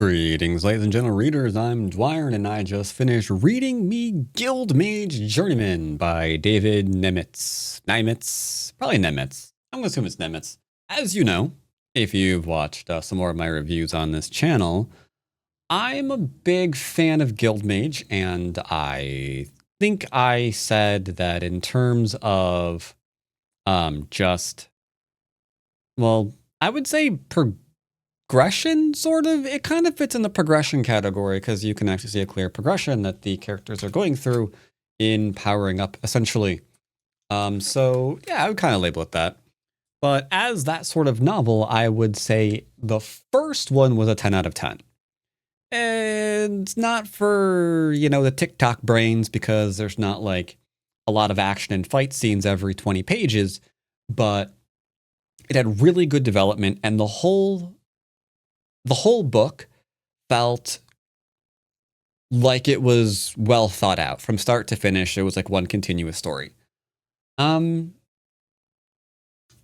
Greetings, ladies and gentle readers. I'm Dwyer, and I just finished reading me Guild Mage Journeyman by David Nemitz. Nemitz? Probably Nemitz. I'm going to assume it's Nemitz. As you know, if you've watched some more of my reviews on this channel, I'm a big fan of Guild Mage, and I think I said that in terms of I would say progression, sort of. It kind of fits in the progression category because you can actually see a clear progression that the characters are going through in powering up, essentially. So yeah, I would kind of label it that. But as that sort of novel, I would say the first one was a 10 out of 10. And not for, the TikTok brains, because there's not like a lot of action and fight scenes every 20 pages, but it had really good development, and the whole book felt like it was well thought out from start to finish. It was like one continuous story.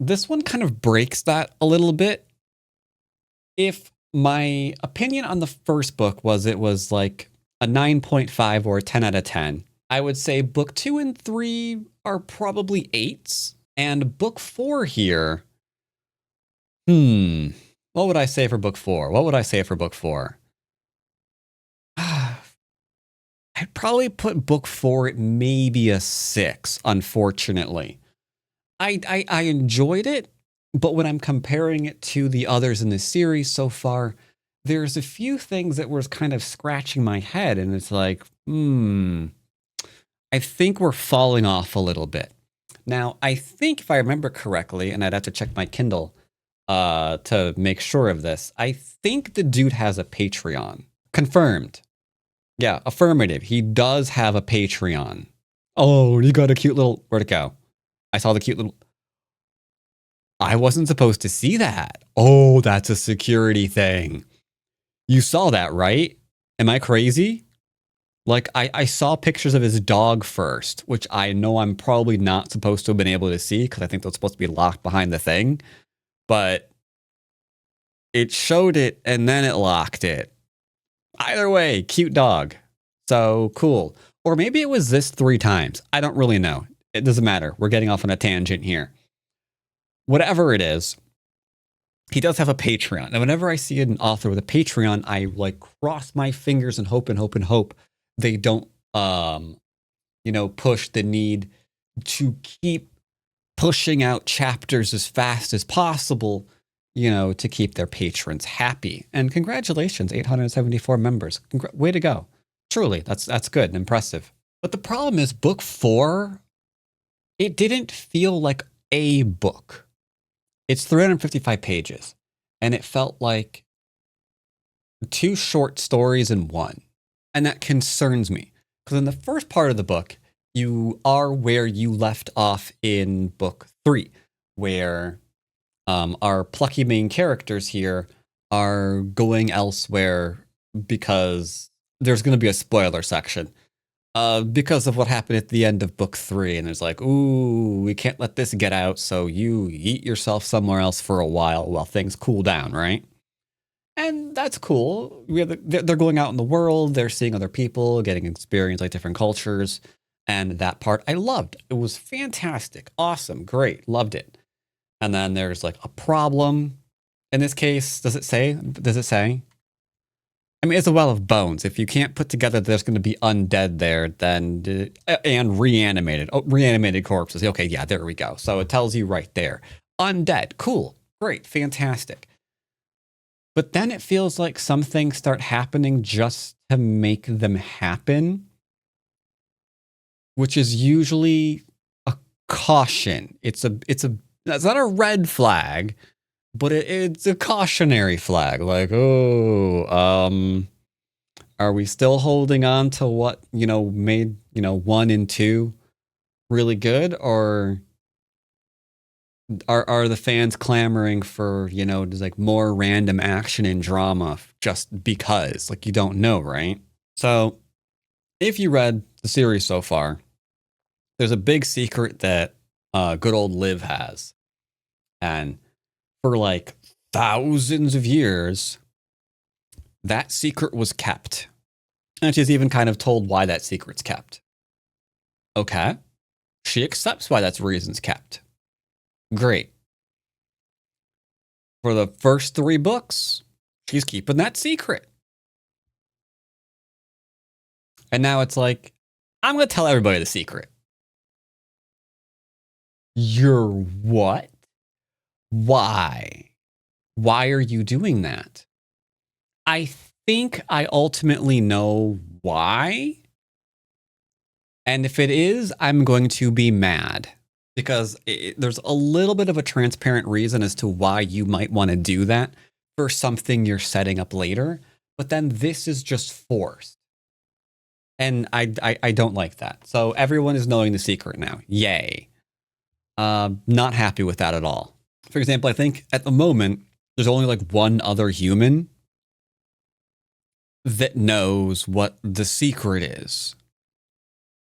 This one kind of breaks that a little bit. If my opinion on the first book was it was like a 9.5 or a 10 out of 10, I would say book 2 and 3 are probably 8s. And book 4 here, what would I say for book 4? What would I say for book 4? I'd probably put book 4 at maybe a 6, unfortunately. I enjoyed it, but when I'm comparing it to the others in the series so far, there's a few things that were kind of scratching my head, and it's like, I think we're falling off a little bit. Now, I think if I remember correctly, and I'd have to check my Kindle to make sure of this, I think the dude has a Patreon. Confirmed. Yeah, affirmative. He does have a Patreon. Oh, you got a cute little... Where'd it go? I saw the cute little... I wasn't supposed to see that. Oh, that's a security thing. You saw that, right? Am I crazy? Like, I saw pictures of his dog first, which I know I'm probably not supposed to have been able to see because I think that's supposed to be locked behind the thing. But it showed it and then it locked it. Either way, cute dog. So cool. Or maybe it was this 3 times. I don't really know. It doesn't matter. We're getting off on a tangent here. Whatever it is, he does have a Patreon. And whenever I see an author with a Patreon, I like cross my fingers and hope they don't, push the need to keep pushing out chapters as fast as possible, to keep their patrons happy. And congratulations, 874 members. Way to go. Truly, that's good and impressive. But the problem is book 4, it didn't feel like a book. It's 355 pages, and it felt like 2 short stories in one. And that concerns me, because in the first part of the book, you are where you left off in book 3, where our plucky main characters here are going elsewhere because there's going to be a spoiler section. Because of what happened at the end of book 3, and it's like, ooh, we can't let this get out, so you eat yourself somewhere else for a while things cool down, right? And that's cool. They're going out in the world, they're seeing other people, getting experience like different cultures, and that part I loved. It was fantastic, awesome, great, loved it. And then there's like a problem. In this case, does it say? I mean, it's a well of bones. If you can't put together there's going to be undead there, then and reanimated corpses. Okay, yeah, there we go. So it tells you right there. Undead. Cool. Great. Fantastic. But then it feels like some things start happening just to make them happen, which is usually a caution. It's not a red flag, but it's a cautionary flag. Like, are we still holding on to what, made, 1 and 2 really good? Or are the fans clamoring for, just like more random action and drama just because? Like, you don't know, right? So if you read the series so far, there's a big secret that good old Liv has. And for like thousands of years, that secret was kept. And she's even kind of told why that secret's kept. Okay. She accepts why that's reasons kept. Great. For the first 3 books, she's keeping that secret. And now it's like, I'm going to tell everybody the secret. You're what? Why? Why are you doing that? I think I ultimately know why. And if it is, I'm going to be mad. Because there's a little bit of a transparent reason as to why you might want to do that for something you're setting up later. But then this is just forced. And I don't like that. So everyone is knowing the secret now. Yay. Not happy with that at all. For example, I think at the moment, there's only like one other human that knows what the secret is.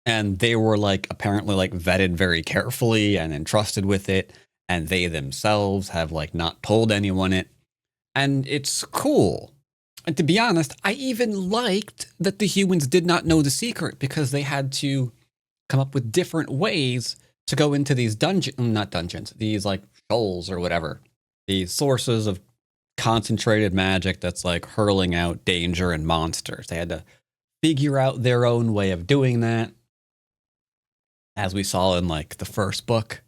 And they were like apparently like vetted very carefully and entrusted with it. And they themselves have like not told anyone it. And it's cool. And to be honest, I even liked that the humans did not know the secret because they had to come up with different ways to go into these not dungeons, these like shoals or whatever. These sources of concentrated magic that's like hurling out danger and monsters. They had to figure out their own way of doing that. As we saw in like the first book.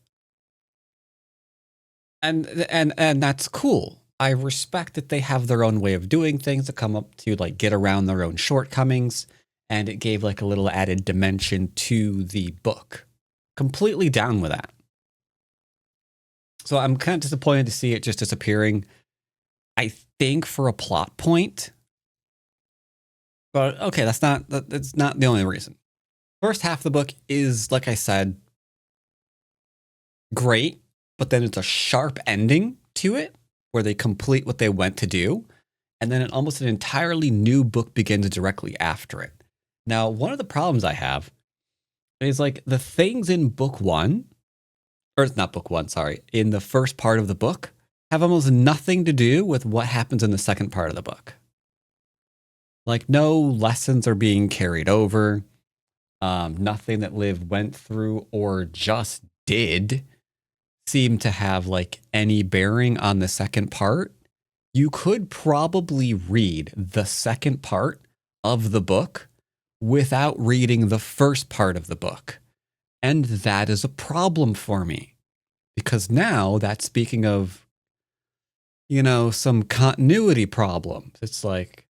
And that's cool. I respect that they have their own way of doing things to come up to like get around their own shortcomings. And it gave like a little added dimension to the book. Completely down with that. So I'm kind of disappointed to see it just disappearing. I think for a plot point. But okay, that's not the only reason. First half of the book is, like I said, great, but then it's a sharp ending to it where they complete what they went to do. And then almost an entirely new book begins directly after it. Now, one of the problems I have is like the things in book 1, or it's not book 1, sorry, in the first part of the book have almost nothing to do with what happens in the second part of the book. Like no lessons are being carried over. Nothing that Liv went through or just did seem to have like any bearing on the second part. You could probably read the second part of the book without reading the first part of the book. And that is a problem for me. Because now that's speaking of, you know, some continuity problems. It's like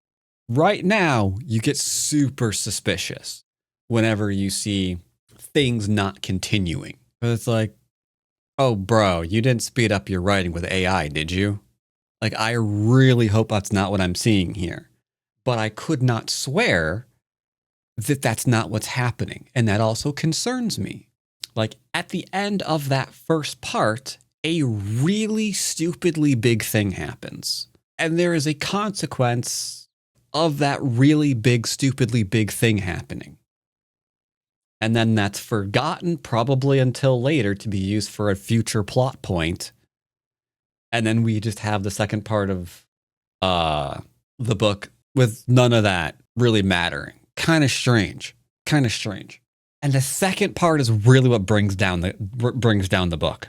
right now you get super suspicious whenever you see things not continuing. But it's like, oh, bro, you didn't speed up your writing with AI, did you? Like, I really hope that's not what I'm seeing here. But I could not swear that that's not what's happening. And that also concerns me. Like, at the end of that first part, a really stupidly big thing happens. And there is a consequence of that really big, stupidly big thing happening. And then that's forgotten probably until later to be used for a future plot point. And then we just have the second part of the book with none of that really mattering. Kind of strange. And the second part is really what brings down the book.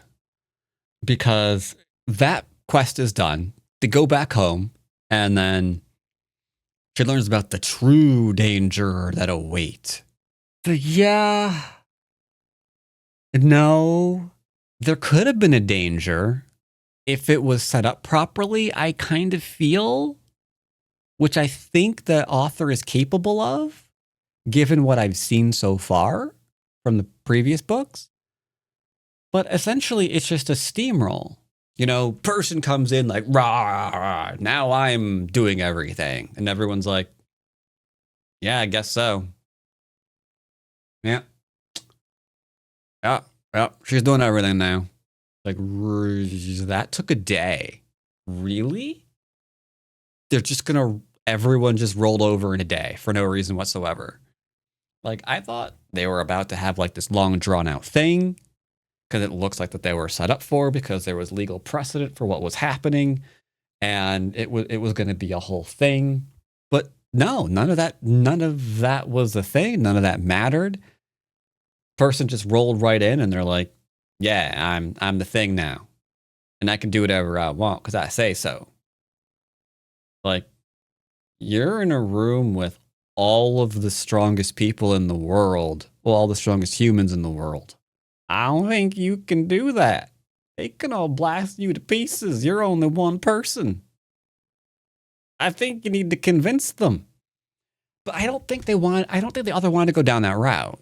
Because that quest is done. They go back home and then she learns about the true danger that await. Yeah. No, there could have been a danger if it was set up properly, I kind of feel, which I think the author is capable of, given what I've seen so far from the previous books. But essentially, it's just a steamroll. You know, person comes in like, rah, rah, now I'm doing everything. And everyone's like, yeah, I guess so. Yeah. Yeah, she's doing everything now. Like, that took a day. Really? They're just gonna, everyone just rolled over in a day for no reason whatsoever. Like, I thought they were about to have like this long drawn out thing because it looks like that they were set up for because there was legal precedent for what was happening. And it was going to be a whole thing. But no, none of that was a thing. None of that mattered. Person just rolled right in and they're like, yeah, I'm the thing now. And I can do whatever I want because I say so. Like, you're in a room with all of the strongest people in the world, well, all the strongest humans in the world. I don't think you can do that. They can all blast you to pieces. You're only one person. I think you need to convince them. But I don't think the other wanted to go down that route.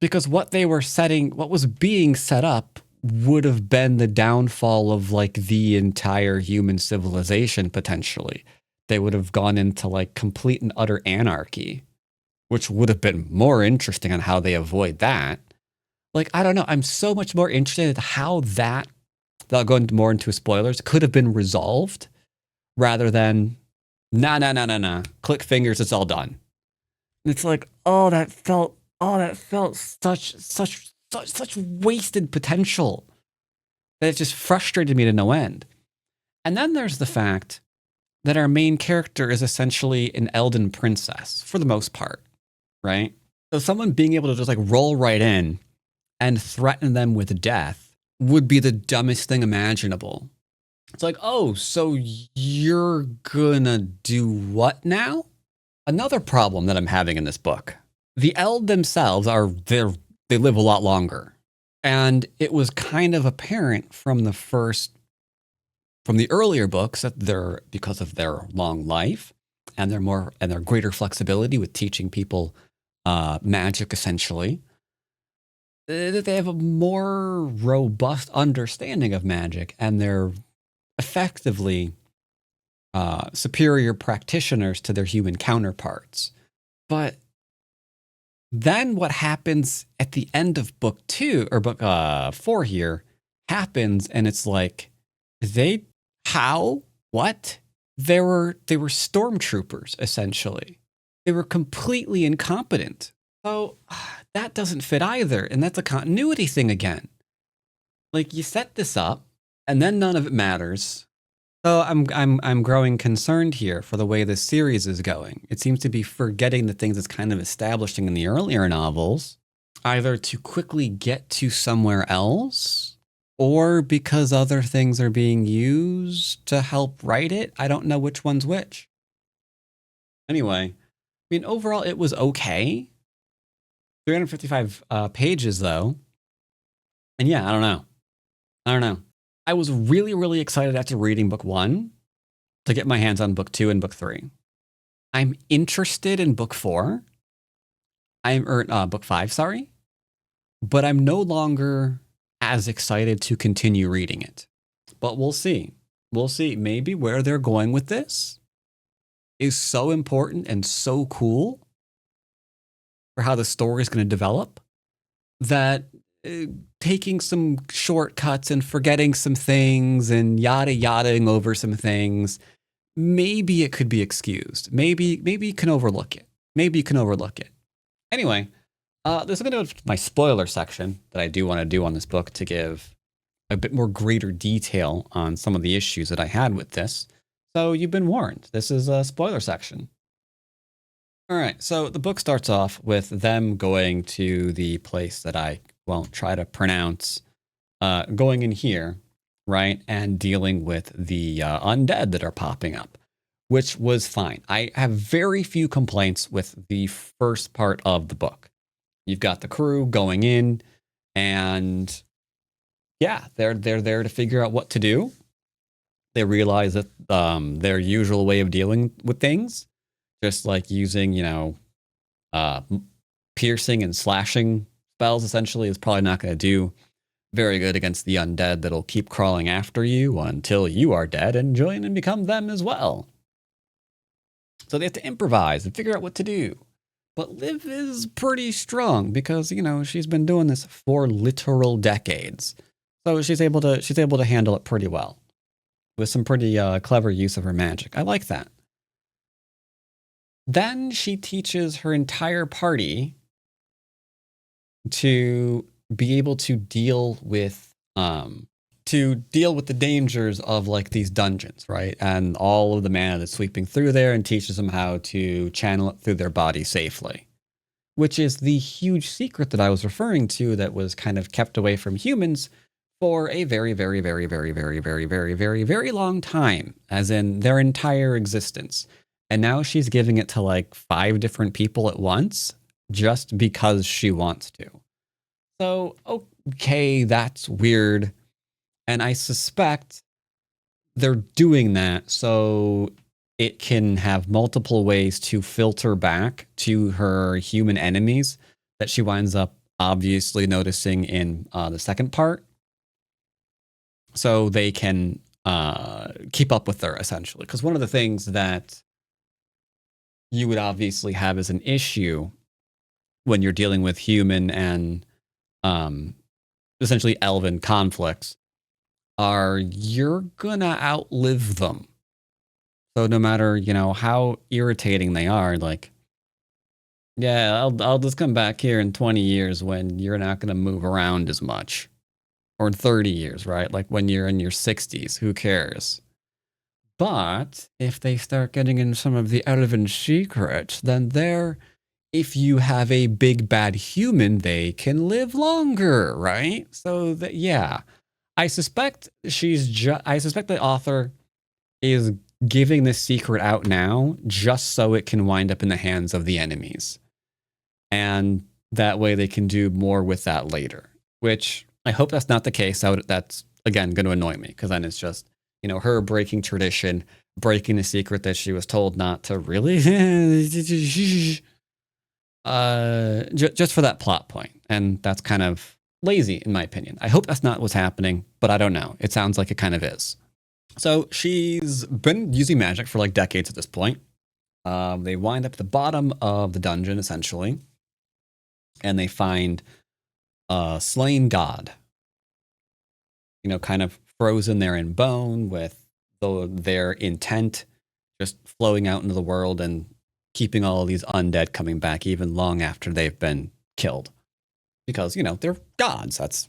Because what was being set up would have been the downfall of like the entire human civilization potentially. They would have gone into like complete and utter anarchy, which would have been more interesting on how they avoid that. Like, I don't know. I'm so much more interested in how that, without going more into spoilers, could have been resolved rather than, nah. Click fingers, it's all done. And it's like, that felt such wasted potential that it just frustrated me to no end. And then there's the fact that our main character is essentially an Elden princess for the most part, right? So someone being able to just like roll right in and threaten them with death would be the dumbest thing imaginable. It's like, oh, so you're gonna do what now? Another problem that I'm having in this book. The Eld themselves they live a lot longer. And it was kind of apparent from the earlier books that because of their long life and their greater flexibility with teaching people magic essentially, that they have a more robust understanding of magic and they're effectively superior practitioners to their human counterparts. But then what happens at the end of book 2 or book 4 here happens, and it's like, what? They were stormtroopers essentially. They were completely incompetent. So that doesn't fit either, and that's a continuity thing again. Like, you set this up, and then none of it matters. So I'm growing concerned here for the way this series is going. It seems to be forgetting the things it's kind of establishing in the earlier novels, either to quickly get to somewhere else, or because other things are being used to help write it. I don't know which one's which. Anyway, I mean, overall, it was okay. 355 pages, though. And yeah, I don't know. I was really, really excited after reading book 1 to get my hands on book 2 and book 3. I'm interested in book 4. Book 5, sorry. But I'm no longer as excited to continue reading it. But we'll see. We'll see. Maybe where they're going with this is so important and so cool for how the story is going to develop that taking some shortcuts and forgetting some things and yada-yadaing over some things, maybe it could be excused. Maybe you can overlook it. Anyway, this is going to be my spoiler section that I do want to do on this book to give a bit more greater detail on some of the issues that I had with this. So you've been warned. This is a spoiler section. All right, so the book starts off with them going to the place that I won't try to pronounce, going in here, right, and dealing with the undead that are popping up, which was fine. I have very few complaints with the first part of the book. You've got the crew going in, and yeah, they're there to figure out what to do. They realize that their usual way of dealing with things, just like using, piercing and slashing spells, essentially, is probably not going to do very good against the undead that'll keep crawling after you until you are dead and join and become them as well. So they have to improvise and figure out what to do. But Liv is pretty strong because, she's been doing this for literal decades. So she's able to handle it pretty well with some pretty clever use of her magic. I like that. Then she teaches her entire party to be able to deal with to deal with the dangers of like these dungeons, right? And all of the mana that's sweeping through there, and teaches them how to channel it through their body safely. Which is the huge secret that I was referring to that was kind of kept away from humans for a very, very, very, very, very, very, very, very, very long time, as in their entire existence. And now she's giving it to like 5 different people at once just because she wants to. So, okay, that's weird. And I suspect they're doing that so it can have multiple ways to filter back to her human enemies that she winds up obviously noticing in the second part. So they can keep up with her, essentially. Because one of the things that you would obviously have as an issue when you're dealing with human and essentially elven conflicts are you're gonna outlive them. So no matter, how irritating they are, like, yeah, I'll just come back here in 20 years when you're not gonna move around as much. Or in 30 years, right? Like when you're in your 60s, who cares? But if they start getting in some of the elven secrets, then if you have a big bad human, they can live longer, right? So that, yeah, I suspect I suspect the author is giving this secret out now just so it can wind up in the hands of the enemies. And that way they can do more with that later, which I hope that's not the case. That's, again, going to annoy me because then it's just, her breaking tradition, breaking the secret that she was told not to really. Just for that plot point. And that's kind of lazy, in my opinion. I hope that's not what's happening, but I don't know. It sounds like it kind of is. So she's been using magic for like decades at this point. They wind up at the bottom of the dungeon, essentially, and they find a slain god, kind of frozen there in bone with their intent just flowing out into the world and keeping all of these undead coming back even long after they've been killed. Because, they're gods. That's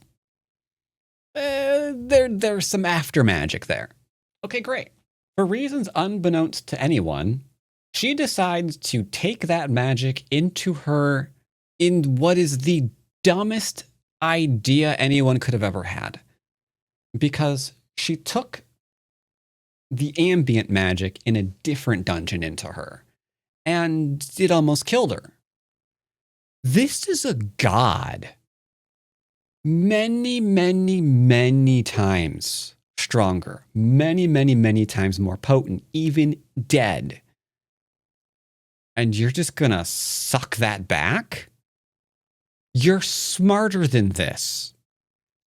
there's some after magic there. Okay, great. For reasons unbeknownst to anyone, she decides to take that magic into her in what is the dumbest idea anyone could have ever had. Because she took the ambient magic in a different dungeon into her, and it almost killed her. This is a god many, many, many times stronger, many, many, many times more potent, even dead. And you're just gonna suck that back? You're smarter than this.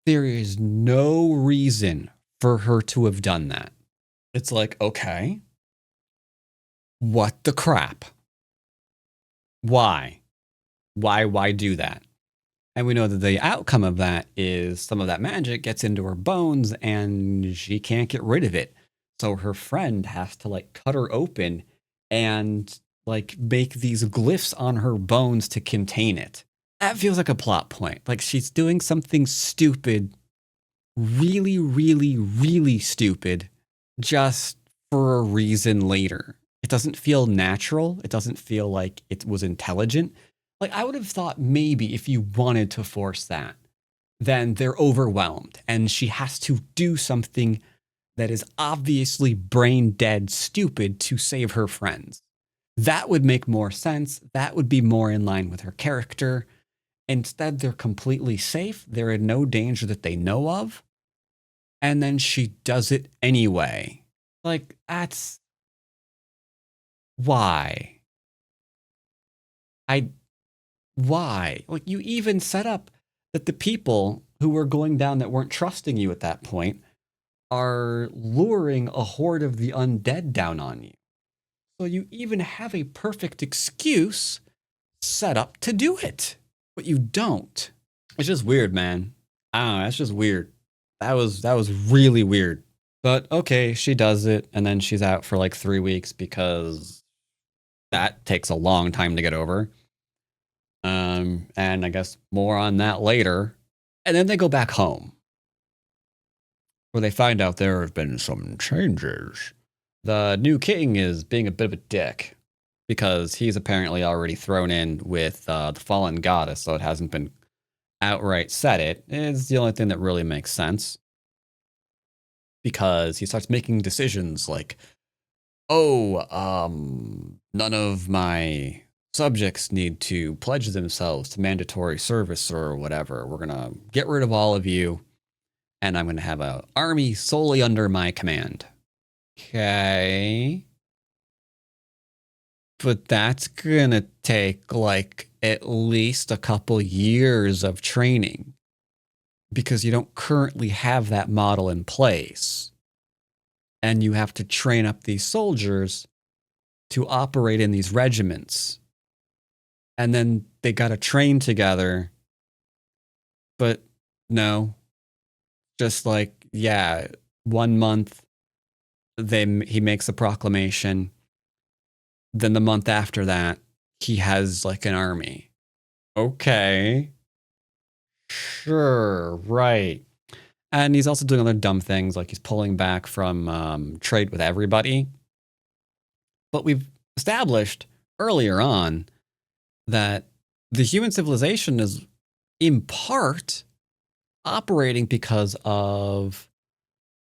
There is no reason for her to have done that. It's like, okay, what the crap? Why? Why do that? And we know that the outcome of that is some of that magic gets into her bones and she can't get rid of it. So her friend has to like cut her open and like make these glyphs on her bones to contain it. That feels like a plot point. Like she's doing something stupid, really, really, really stupid, just for a reason later. It doesn't feel natural. It doesn't feel like it was intelligent. Like, I would have thought maybe if you wanted to force that, then they're overwhelmed and she has to do something that is obviously brain dead stupid to save her friends. That would make more sense. That would be more in line with her character. Instead, they're completely safe. They're in no danger that they know of. And then she does it anyway. Like, that's why. Why? Like, you even set up that the people who were going down that weren't trusting you at that point are luring a horde of the undead down on you. So you even have a perfect excuse set up to do it, but you don't. It's just weird, man. I don't know. That's just weird. That was really weird. But okay, she does it, and then she's out for like 3 weeks because that takes a long time to get over. And I guess more on that later. And then they go back home. where they find out there have been some changes. The new king is being a bit of a dick because he's apparently already thrown in with the fallen goddess, so it hasn't been outright said. It is the only thing that really makes sense because he starts making decisions like, oh, none of my subjects need to pledge themselves to mandatory service or whatever. We're gonna get rid of all of you, and I'm gonna have an army solely under my command. Okay. But that's gonna take like at least a couple years of training because you don't currently have that model in place. And you have to train up these soldiers to operate in these regiments. And then they got to train together. But no, just like, yeah, 1 month, he makes a proclamation. Then the month after that, he has like an army. Okay. Sure, right. And he's also doing other dumb things, like he's pulling back from trade with everybody. But we've established earlier on that the human civilization is in part operating because of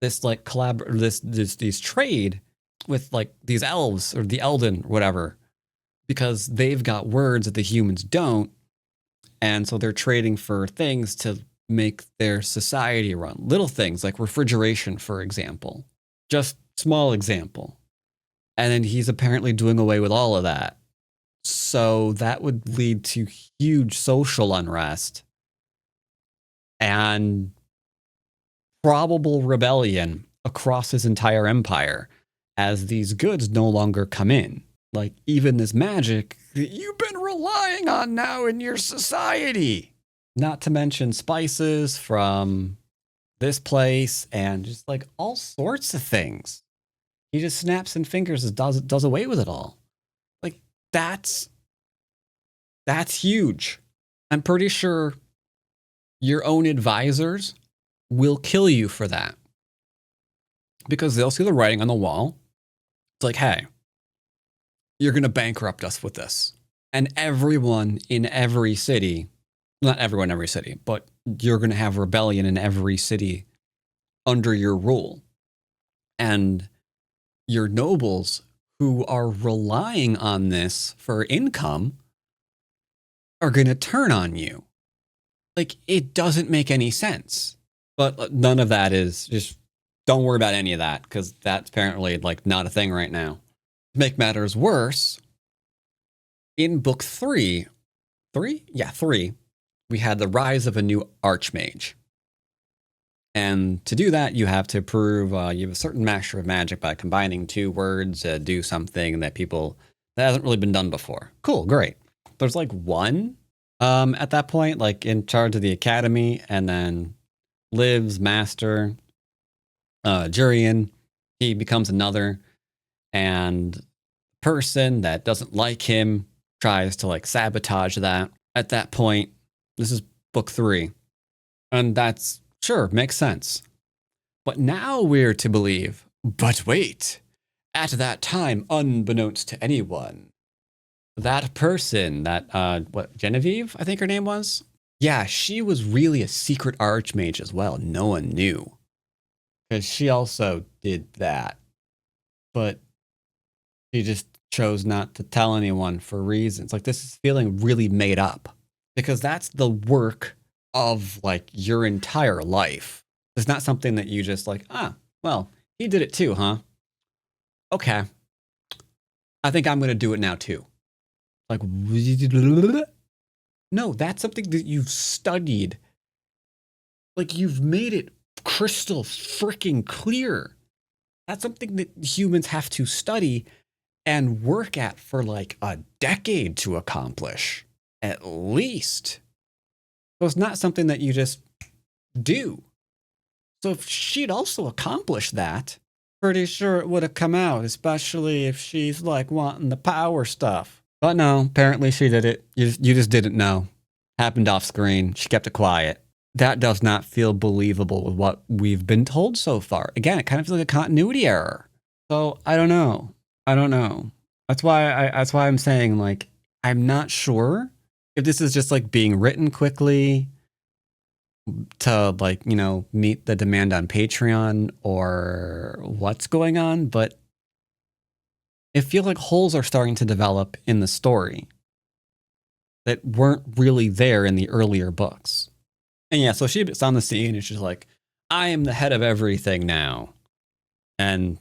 this like these trade with like these elves or the Elden or whatever, because they've got words that the humans don't, and so they're trading for things to make their society run. Little things like refrigeration, for example. Just small example. And then he's apparently doing away with all of that. So that would lead to huge social unrest and probable rebellion across his entire empire as these goods no longer come in. Like even this magic that you've been relying on now in your society. Not to mention spices from this place and just like all sorts of things. He just snaps and fingers and does away with it all. Like that's huge. I'm pretty sure your own advisors will kill you for that. Because they'll see the writing on the wall. It's like, hey, you're going to bankrupt us with this. And everyone in every city, not everyone in every city, but you're going to have rebellion in every city under your rule. And your nobles who are relying on this for income are going to turn on you. Like, it doesn't make any sense. But none of that is just, don't worry about any of that, because that's apparently like not a thing right now. To make matters worse, in book 3, we had the rise of a new archmage. And to do that, you have to prove you have a certain master of magic by combining 2 words, do something that hasn't really been done before. Cool, great. There's like one at that point, like in charge of the academy, and then Liv's master, Jurian, he becomes another, and person that doesn't like him tries to like sabotage that. At that point, this is book 3, and that's sure makes sense. But now we're to believe, but wait, at that time, unbeknownst to anyone, that person, that Genevieve, I think her name was, yeah, she was really a secret archmage as well. No one knew, because she also did that, but she just chose not to tell anyone for reasons. Like, this is feeling really made up, because that's the work of like your entire life. It's not something that you just like, well, he did it too, huh? Okay. I think I'm going to do it now too. Like, no, that's something that you've studied. Like, you've made it crystal freaking clear. That's something that humans have to study and work at for like a decade to accomplish, at least. So it's not something that you just do. So if she'd also accomplished that, pretty sure it would have come out, especially if she's like wanting the power stuff. But no, apparently she did it. You just didn't know. Happened off screen. She kept it quiet. that does not feel believable with what we've been told so far. Again, it kind of feels like a continuity error. So I don't know. I don't know. That's why I'm saying, like, I'm not sure if this is just like being written quickly to, like, you know, meet the demand on Patreon or what's going on, but it feels like holes are starting to develop in the story that weren't really there in the earlier books. And yeah, so she's on the scene and she's like, I am the head of everything now. And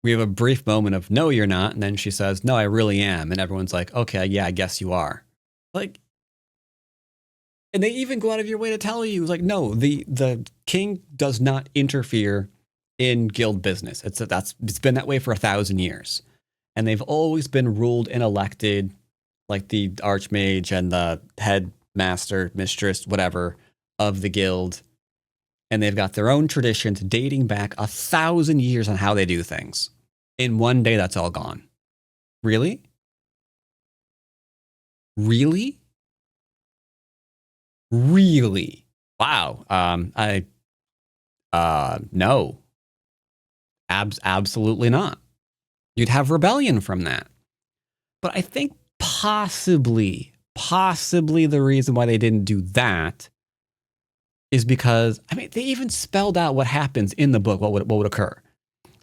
we have a brief moment of, no, you're not. And then she says, no, I really am. And everyone's like, okay, yeah, I guess you are. Like, and they even go out of your way to tell you, like, no, the king does not interfere in guild business. It's been that way for 1,000 years. And they've always been ruled and elected, like the archmage and the headmaster, mistress, whatever, of the guild. And they've got their own traditions dating back 1,000 years on how they do things. In one day, that's all gone. Really? Really? Really? Wow. No. Absolutely not. You'd have rebellion from that. But I think possibly the reason why they didn't do that is because, I mean, they even spelled out what happens in the book, what would occur.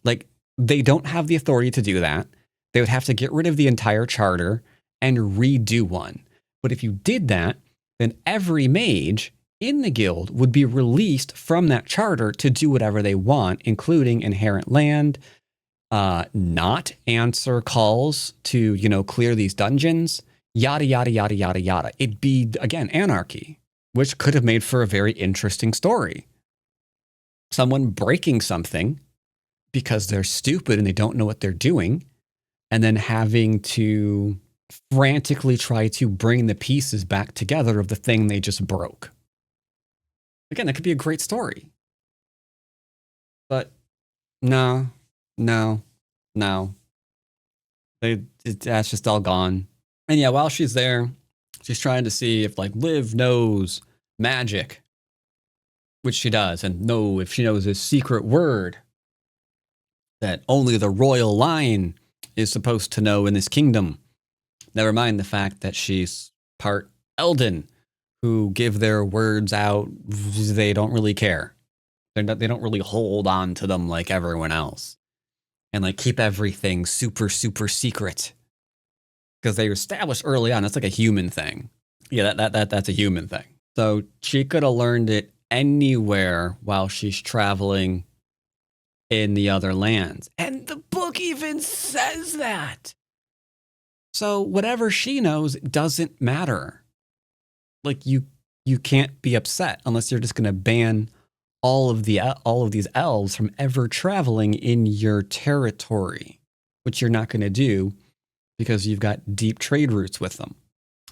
Like, they don't have the authority to do that. They would have to get rid of the entire charter and redo one. But if you did that, then every mage in the guild would be released from that charter to do whatever they want, including inherent land, not answer calls to, you know, clear these dungeons, yada, yada, yada, yada, yada. It'd be, again, anarchy, which could have made for a very interesting story. Someone breaking something because they're stupid and they don't know what they're doing, and then having to frantically try to bring the pieces back together of the thing they just broke. Again, that could be a great story. But no. That's just all gone. And yeah, while she's there, she's trying to see if, like, Liv knows magic, which she does, and know if she knows a secret word that only the royal line is supposed to know in this kingdom. Never mind the fact that she's part Elden, who give their words out. They don't really care. They don't really hold on to them like everyone else, and like keep everything super, super secret. Because they established early on, that's like a human thing. Yeah, that's a human thing. So she could have learned it anywhere while she's traveling in the other lands. And the book even says that. So whatever she knows doesn't matter. Like, you can't be upset unless you're just going to ban all of these elves from ever traveling in your territory, which you're not going to do because you've got deep trade routes with them.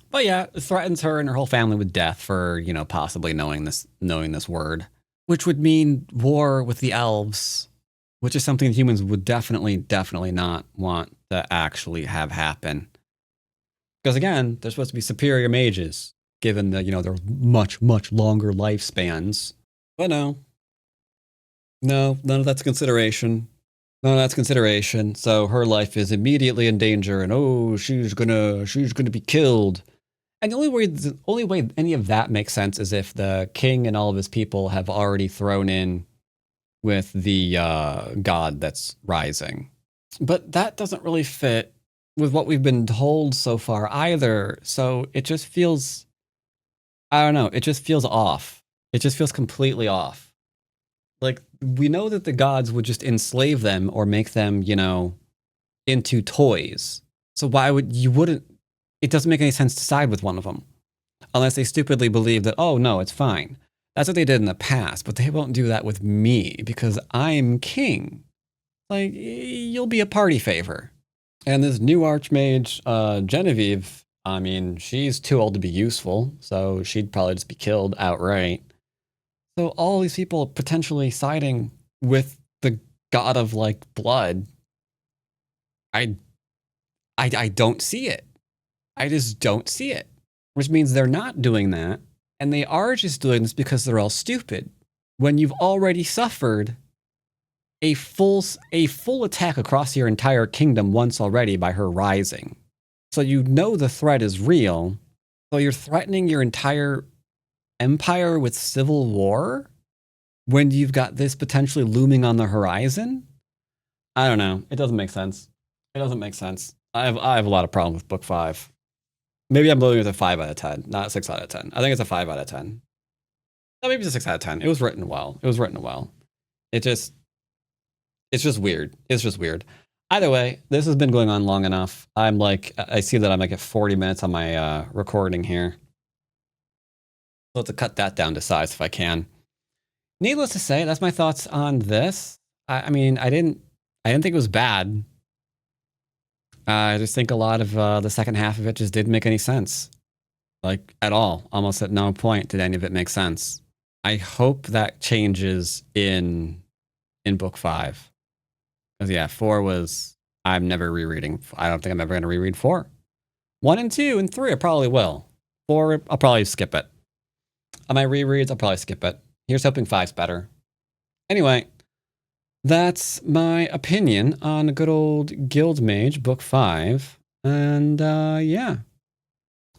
But yeah, it threatens her and her whole family with death for, you know, possibly knowing this word, which would mean war with the elves, which is something humans would definitely not want to actually have happen. Because again, they're supposed to be superior mages, given that, you know, their much longer lifespans. But no, none of that's consideration. None of that's consideration. So her life is immediately in danger, and oh, she's gonna be killed. And the only way any of that makes sense is if the king and all of his people have already thrown in with the god that's rising. But that doesn't really fit with what we've been told so far either. So it just feels, I don't know, it just feels off. It just feels completely off. Like, we know that the gods would just enslave them or make them, you know, into toys. So why wouldn't, it doesn't make any sense to side with one of them. Unless they stupidly believe that, oh no, it's fine. That's what they did in the past, but they won't do that with me because I'm king. Like, you'll be a party favor. And this new archmage, Genevieve, I mean, she's too old to be useful, so she'd probably just be killed outright. So all these people potentially siding with the god of, like, blood, I don't see it. I just don't see it. Which means they're not doing that, And they are just doing this because they're all stupid. When you've already suffered a full attack across your entire kingdom once already by her rising. So you know the threat is real. So you're threatening your entire empire with civil war when you've got this potentially looming on the horizon? I don't know. It doesn't make sense. It doesn't make sense. I have a lot of problems with book 5. Maybe I'm loading with a 5 out of 10, not a 6 out of 10. I think it's a 5 out of 10. No, maybe it's a 6 out of 10. It was written well. It was written well. It's just weird. It's just weird. Either way, this has been going on long enough. I see that I'm like at 40 minutes on my recording here. So let's cut that down to size if I can. Needless to say, that's my thoughts on this. I mean, I didn't think it was bad. I just think a lot of the second half of it just didn't make any sense. Like, at all. Almost at no point did any of it make sense. I hope that changes in book 5. Because, yeah, 4 was... I'm never rereading. I don't think I'm ever going to reread 4. 1 and 2 and 3 I probably will. 4, I'll probably skip it. On my rereads, I'll probably skip it. Here's hoping 5's better. Anyway, that's my opinion on good old Guild Mage, book 5. And, yeah.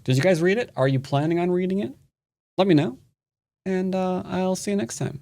Did you guys read it? Are you planning on reading it? Let me know. And I'll see you next time.